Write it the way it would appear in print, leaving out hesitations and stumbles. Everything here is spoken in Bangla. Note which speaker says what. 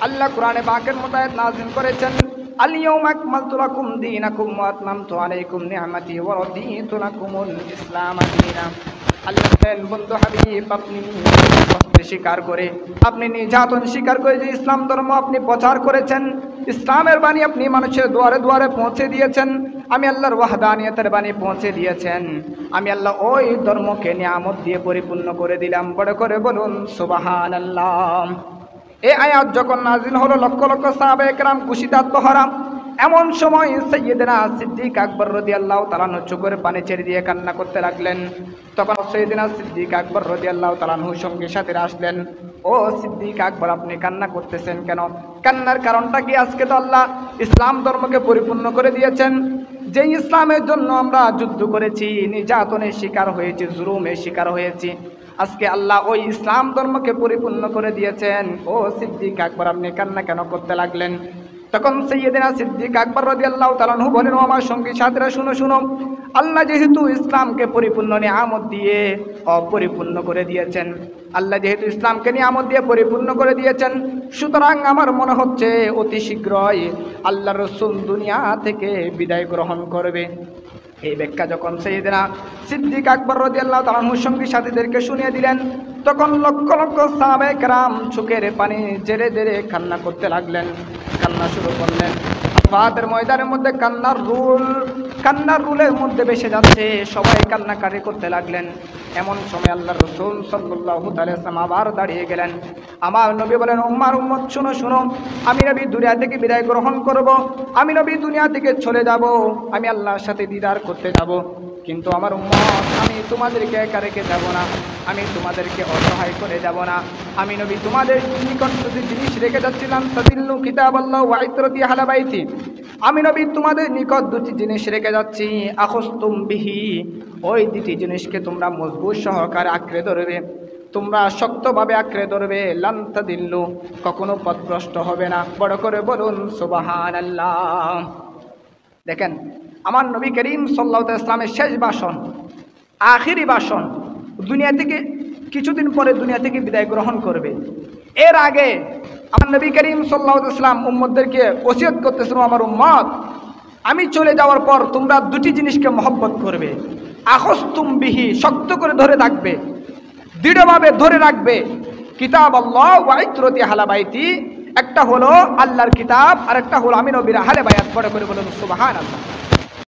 Speaker 1: আল্লাহ কোরআনে পাকের মধ্যে আয়াত নাযিল করেছেন, আল ইয়াউমা আকমালতু লাকুম দীনাকুম ওয়া আতমামতু আলাইকুম নি'মাতি ওয়া রাদিতু লাকুমুল ইসলাম দীনা। আল্লাহ বলেন, বন্ধু হাবিব, আপনি কষ্ট স্বীকার করে, আপনি নির্যাতন স্বীকার করে যে ইসলাম ধর্ম আপনি প্রচার করেছেন, ইসলামের বাণী আপনি মানুষের দুয়ারে দুয়ারে পৌঁছে দিয়েছেন, আমি আল্লাহর ওয়াহদানিয়তের বাণী পৌঁছে দিয়েছেন, আমি আল্লাহ ওই ধর্মকে নিয়ামত দিয়ে পরিপূর্ণ করে দিলাম। বড় করে বলুন সুবহানাল্লাহ। এই আয়াত যখন নাজিল হলো, লক্ষ লক্ষ সাহাবায়ে কেরাম খুশিতে আত্মহারা। এমন সময় সাইয়েদনা সিদ্দিক আকবর রাদিয়াল্লাহু তাআলা চোখের পানি ছেড়ে দিয়ে কান্না করতে লাগলেন। তখন সাইয়েদনা সিদ্দিক আকবর রাদিয়াল্লাহু তাআলা সঙ্গে সাথে আসলেন। ও সিদ্দিক আকবর, আপনি কান্না করতেছেন কেন? কান্নার কারণটা কি? আজকে তো আল্লাহ ইসলাম ধর্মকে পরিপূর্ণ করে দিয়েছেন। যে ইসলামের জন্য আমরা যুদ্ধ করেছি, নির্যাতনের শিকার হয়েছি, জুলুমের শিকার হয়েছি, আজকে আল্লাহ ওই ইসলাম ধর্মকে পরিপূর্ণ করে দিয়েছেন। ও সিদ্দিক আকবর, আপনি কান্না কেন করতে লাগলেন? তখন সাইয়েদনা সিদ্দিক আকবর রাদিয়াল্লাহু তাআলা আনহু বলেন, ও আমার সঙ্গী সাথীরা, শুনো শুনো, আল্লাহ যেহেতু ইসলামকে পরিপূর্ণ নিয়ামত দিয়ে অপরিপূর্ণ করে দিয়েছেন, আল্লাহ যেহেতু ইসলামকে নিয়ামত দিয়ে পরিপূর্ণ করে দিয়েছেন, সুতরাং আমার মনে হচ্ছে অতি শীঘ্রই আল্লাহ রাসূল দুনিয়া থেকে বিদায় গ্রহণ করবে। এই ব্যাখ্যা যখন সাইয়েদনা সিদ্দিক আকবর রাদিয়াল্লাহু তাআলা আনহু সঙ্গী সাথীদেরকে শুনিয়ে দিলেন, তখন লক্ষ লক্ষ সাহাবায়ে কেরাম চোখের পানি জেরে জেরে কান্না করতে লাগলেন, কান্না শুরু করলেন। আরাফাতের ময়দানের মধ্যে কান্নার রুলের মধ্যে ভেসে যাচ্ছে, সবাই কান্নাকাটি করতে লাগলেন। এমন সময় আল্লাহর রাসূল সাল্লাল্লাহু আলাইহি ওয়াসাল্লাম আবার দাঁড়িয়ে গেলেন। আমার নবী বলেন, উম্মার উম্মত শুনো শুনো, আমি নবী দুনিয়া থেকে বিদায় গ্রহণ করব, আমি নবী দুনিয়া থেকে চলে যাব, আমি আল্লাহর সাথে দিদার করতে যাব। কিন্তু আমার উম্মত, আমি তোমাদেরকে একা রেখে যাব না, আমি তোমাদেরকে অসহায় করে যাব না। আমি নবী তোমাদের নিকট দুটি জিনিস রেখে যাচ্ছিলাম, তাদিল্লু কিতাবাল্লাহ ওয়া ইতরাতি আহলা বাইতি। আমি নবী তোমাদের নিকট দুটি জিনিস রেখে যাচ্ছি, আখুস্তুম বিহি, ওই দুটি জিনিসকে তোমরা মজবুত সহকারে আঁকড়ে ধরবে, তোমরা শক্তভাবে আঁকড়ে ধরবে, লান তাদিল্লু, কখনো পথভ্রষ্ট হবে না। বড় করে বলুন সুবহানাল্লাহ। দেখেন, আমার নবী করিম সাল্লাল্লাহু আলাইহি ওয়াসাল্লামের শেষ ভাষণ, আখিরি ভাষণ, দুনিয়া থেকে কিছুদিন পরে দুনিয়া থেকে বিদায় গ্রহণ করবে। এর আগে আমার নবী করিম সাল্লাল্লাহু আলাইহি ওয়াসাল্লাম উম্মতদেরকে ওসিয়ত করতেছেন, আমার উম্মত, আমি চলে যাওয়ার পর তোমরা দুটি জিনিসকে মহব্বত করবে, আখুস্তুম বিহি, শক্ত করে ধরে রাখবে, দৃঢ়ভাবে ধরে রাখবে, কিতাবাল্লাহ ওয়া ইতরাতি আহলা বাইতি, একটা হলো আল্লাহর কিতাব আর একটা হলো আমি নবীর আহলে বায়াত। বড় করে বলুন সুবহানাল্লাহ।